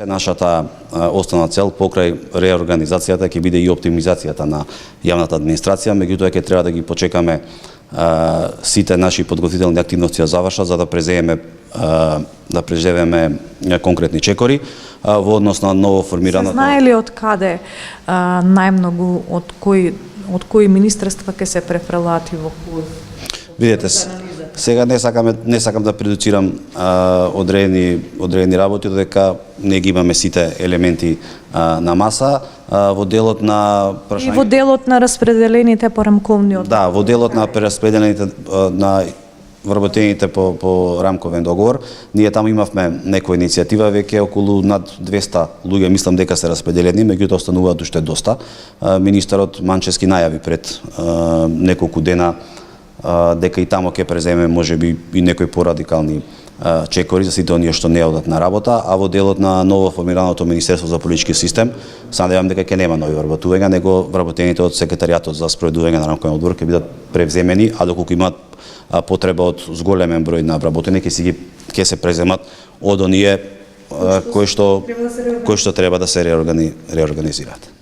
Нашата основна цел покрај реорганизацијата ќе биде и оптимизацијата на јавната администрација, меѓутоа ќе треба да ги почекаме сите наши подготвителни активности да завршат за да преживееме конкретни чекори во однос на ново формираното. Се знае ли од каде најмногу од кои министерства ќе се префрлати во кој? Видете, сега не сакам да предуцирам одредени работи, додека не ги имаме сите елементи на маса. Во делот на И во делот на распределените порамковни одговори. Да, во делот на прераспределените на вработените по рамковен договор, ние таму имавме некоја иницијатива, веќе околу над 200 луѓе мислам дека се распределени, меѓутоа остануваат уште доста. Министерот Манчевски најави пред неколку дена дека и таму ќе преземе можеби и некои порадикални чекори за сите оние што не одат на работа, а во делот на ново формираното Министерство за политички систем, се надевам дека ќе нема нови вработувања, него вработените од секретаријатот за спроведување на рамковен одбор ќе бидат превземени, а доколку имаат потреба од зголемен број на вработени, ќе се преземат од оние кои што треба да се реорганизираат.